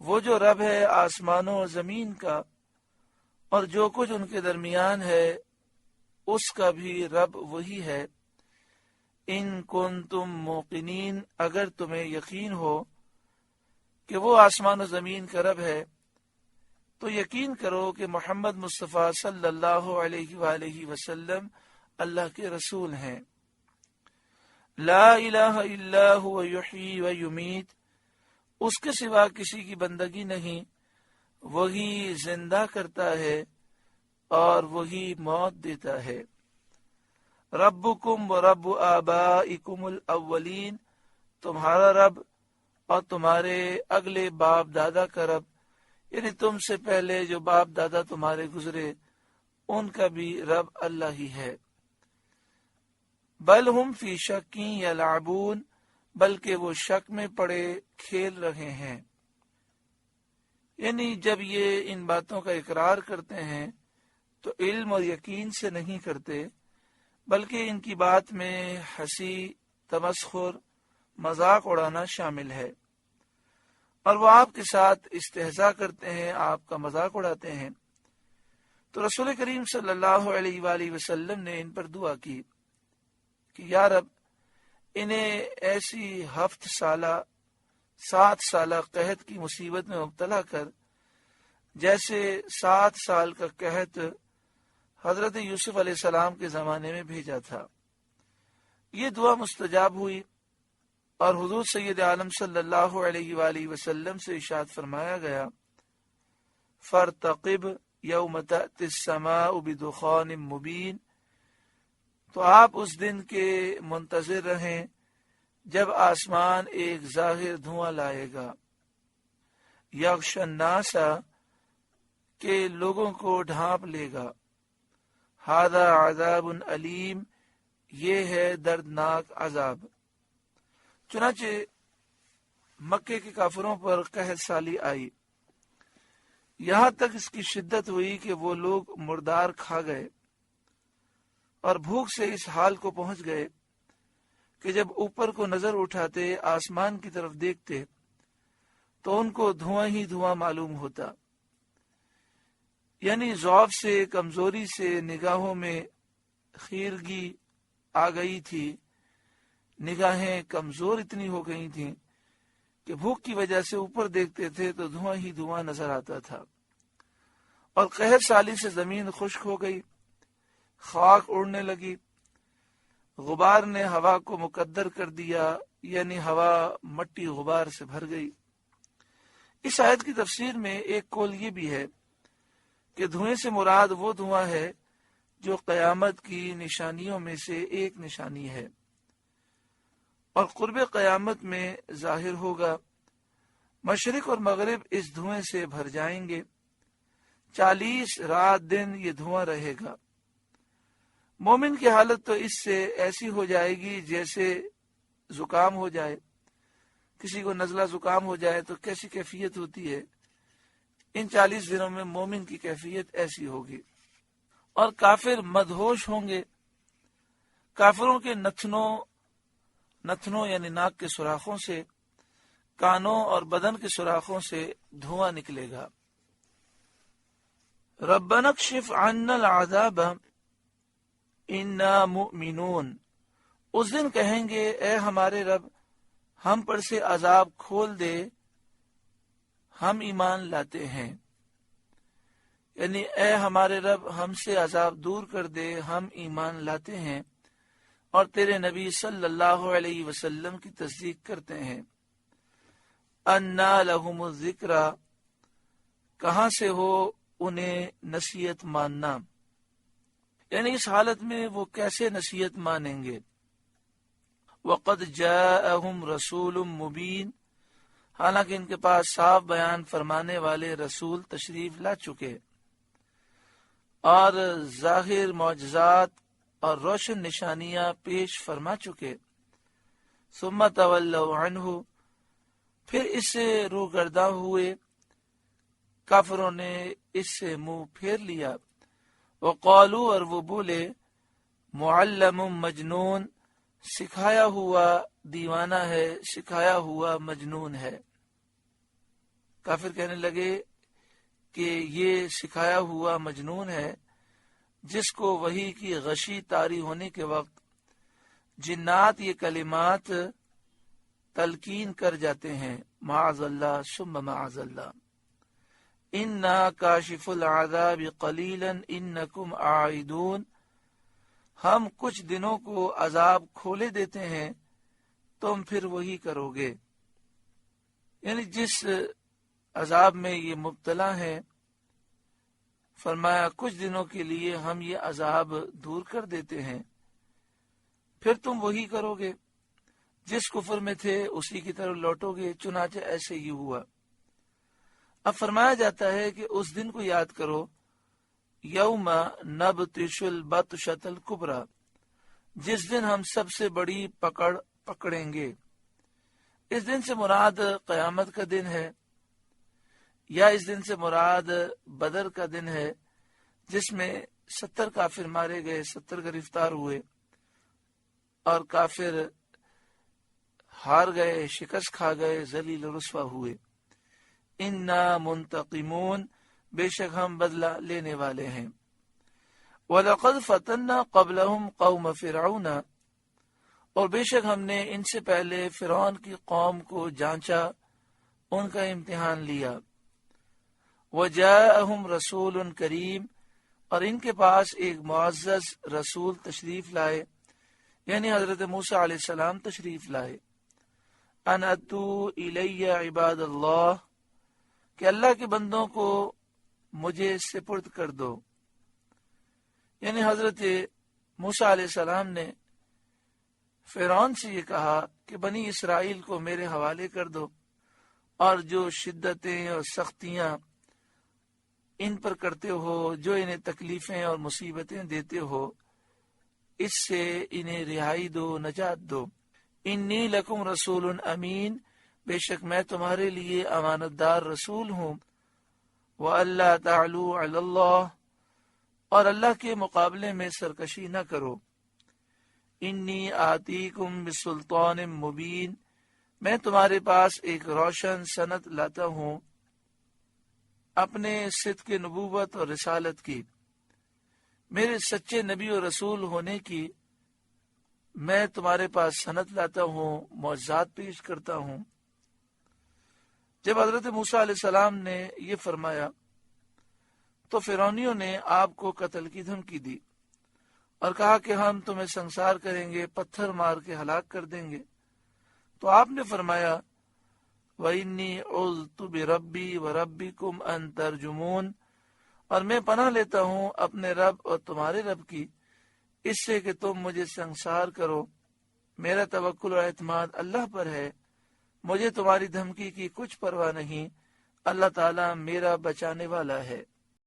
وہ جو رب ہے آسمانوں اور زمین کا اور جو کچھ ان کے درمیان ہے اس کا بھی رب وہی ہے۔ ان کنتم موقنین، اگر تمہیں یقین ہو کہ وہ آسمان و زمین کا رب ہے تو یقین کرو کہ محمد مصطفیٰ صلی اللہ علیہ وآلہ وسلم اللہ کے رسول ہیں۔ لا الہ الا هو یحیی و یمیت، اس کے سوا کسی کی بندگی نہیں، وہی زندہ کرتا ہے اور وہی موت دیتا ہے۔ ربکم و رب آبائکم الاولین، تمہارا رب اور تمہارے اگلے باپ دادا کا رب، یعنی تم سے پہلے جو باپ دادا تمہارے گزرے ان کا بھی رب اللہ ہی ہے۔ بل ہم فی شک یلعبون، بلکہ وہ شک میں پڑے کھیل رہے ہیں۔ یعنی جب یہ ان باتوں کا اقرار کرتے ہیں تو علم اور یقین سے نہیں کرتے، بلکہ ان کی بات میں ہنسی، تمسخر، مذاق اڑانا شامل ہے، اور وہ آپ کے ساتھ استہزاء کرتے ہیں، آپ کا مذاق اڑاتے ہیں۔ تو رسول کریم صلی اللہ علیہ وآلہ وسلم نے ان پر دعا کی کہ یا رب، انہیں ایسی 7 سالہ قحط کی مصیبت میں مبتلا کر جیسے 7 سال کا قحط حضرت یوسف علیہ السلام کے زمانے میں بھیجا تھا۔ یہ دعا مستجاب ہوئی اور حضور سید عالم صلی اللہ علیہ وآلہ وسلم سے ارشاد فرمایا گیا، فارتقب یوم تأتی السماء بدخان مبین، تو آپ اس دن کے منتظر رہیں جب آسمان ایک ظاہر دھواں لائے گا، یغش الناس، کہ لوگوں کو ڈھانپ لے گا، ھذا عذاب علیم، یہ ہے دردناک عذاب۔ چنانچہ مکے کے کافروں پر قحط سالی آئی، یہاں تک اس کی شدت ہوئی کہ وہ لوگ مردار کھا گئے اور بھوک سے اس حال کو پہنچ گئے کہ جب اوپر کو نظر اٹھاتے، آسمان کی طرف دیکھتے تو ان کو دھواں ہی دھواں معلوم ہوتا۔ یعنی ضعف سے، کمزوری سے نگاہوں میں خیرگی آ گئی تھی، نگاہیں کمزور اتنی ہو گئی تھیں کہ بھوک کی وجہ سے اوپر دیکھتے تھے تو دھواں ہی دھواں نظر آتا تھا، اور قحط سالی سے زمین خشک ہو گئی، خاک اڑنے لگی، غبار نے ہوا کو مقدر کر دیا، یعنی ہوا مٹی غبار سے بھر گئی۔ اس آیت کی تفسیر میں ایک قول یہ بھی ہے کہ دھوئیں سے مراد وہ دھواں ہے جو قیامت کی نشانیوں میں سے ایک نشانی ہے اور قرب قیامت میں ظاہر ہوگا۔ مشرق اور مغرب اس دھوئیں سے بھر جائیں گے، 40 رات دن یہ دھواں رہے گا۔ مومن کی حالت تو اس سے ایسی ہو جائے گی جیسے زکام ہو جائے، کسی کو نزلہ زکام ہو جائے تو کیسی کیفیت ہوتی ہے، ان 40 دنوں میں مومن کی کیفیت ایسی ہوگی۔ اور کافر مدہوش ہوں گے، کافروں کے نتنوں یعنی ناک کے سوراخوں سے، کانوں اور بدن کے سوراخوں سے دھواں نکلے گا۔ ربنا اکشف عنا العذاب انا مؤمنون، اس دن کہیں گے اے ہمارے رب، ہم پر سے عذاب کھول دے، ہم ایمان لاتے ہیں۔ یعنی اے ہمارے رب، ہم سے عذاب دور کر دے، ہم ایمان لاتے ہیں اور تیرے نبی صلی اللہ علیہ وسلم کی تصدیق کرتے ہیں۔ انا لہم الذکر، کہاں سے ہو انہیں نصیحت ماننا، یعنی اس حالت میں وہ کیسے نصیحت مانیں گے۔ وقد جاءہم رسول مبین، حالانکہ ان کے پاس صاف بیان فرمانے والے رسول تشریف لا چکے اور ظاہر معجزات اور روشن نشانیاں پیش فرما چکے۔ ثم تولوا عنہ، پھر اس سے روگرداں ہوئے، کافروں نے اس سے منہ پھیر لیا۔ وقالو، اور وہ بولے، معلم مجنون، سکھایا ہوا دیوانہ ہے، سکھایا ہوا مجنون ہے۔ کافر کہنے لگے کہ یہ سکھایا ہوا مجنون ہے جس کو وحی کی غشی طاری ہونے کے وقت جنات یہ کلمات تلقین کر جاتے ہیں، معاذ اللہ ثم معاذ اللہ، انا کاشف العذاب قلیلا انکم عائدون، ہم کچھ دنوں کو عذاب کھولے دیتے ہیں تم پھر وہی کرو گے. یعنی جس عذاب میں یہ مبتلا ہے، فرمایا کچھ دنوں کے لیے ہم یہ عذاب دور کر دیتے ہیں پھر تم وہی کرو گے، جس کفر میں تھے اسی کی طرف لوٹو گے. چنانچہ ایسے ہی ہوا. اب فرمایا جاتا ہے کہ اس دن کو یاد کرو، یوم نبطش البطشۃ الکبریٰ، جس دن ہم سب سے بڑی پکڑ پکڑیں گے. اس دن سے مراد قیامت کا دن ہے یا اس دن سے مراد بدر کا دن ہے جس میں 70 کافر مارے گئے، 70 گرفتار ہوئے اور کافر ہار گئے، شکست کھا گئے، ذلیل و رسوا ہوئے. انا منتقمون، بے شک ہم بدلہ لینے والے ہیں. وَلَقَدْ فَتَنَّا قَبْلَهُمْ قَوْمَ فِرْعَوْنَ، اور بے شک ہم نے ان سے پہلے فرعون کی قوم کو جانچا، ان کا امتحان لیا. وَجَاءَهُمْ رَسُولٌ كَرِيمٌ، اور ان کے پاس ایک معزز رسول تشریف لائے، یعنی حضرت موسیٰ علیہ السلام تشریف لائے. ان اتوا الی عباد اللہ، کہ اللہ کے بندوں کو مجھے سپرد کر دو. یعنی حضرت موسیٰ علیہ السلام نے فرعون سے یہ کہا کہ بنی اسرائیل کو میرے حوالے کر دو، اور جو شدتیں اور سختیاں ان پر کرتے ہو، جو انہیں تکلیفیں اور مصیبتیں دیتے ہو، اس سے انہیں رہائی دو، نجات دو. انی لکم رسول امین، بے شک میں تمہارے لیے امانت دار رسول ہوں. وَأَلَّا تَعْلُوا عَلَى اللَّهِ، اور اللہ کے مقابلے میں سرکشی نہ کرو. انی آتیکم بسلطان مبین، میں تمہارے پاس ایک روشن سند لاتا ہوں اپنے صدق نبوت اور رسالت کی، میرے سچے نبی اور رسول ہونے کی میں تمہارے پاس سند لاتا ہوں، معجزات پیش کرتا ہوں. جب حضرت موسیٰ علیہ السلام نے یہ فرمایا تو فرعونیوں نے آپ کو قتل کی دھمکی دی اور کہا کہ ہم تمہیں سنسار کریں گے، پتھر مار کے ہلاک کر دیں گے. تو آپ نے فرمایا وَإِنِّي عُذْتُ بِرَبِّي وَرَبِّكُمْ أَن تَرْجُمُونَ، اور میں پناہ لیتا ہوں اپنے رب اور تمہارے رب کی اس سے کہ تم مجھے سنسار کرو. میرا توکل اور اعتماد اللہ پر ہے، مجھے تمہاری دھمکی کی کچھ پرواہ نہیں، اللہ تعالیٰ میرا بچانے والا ہے.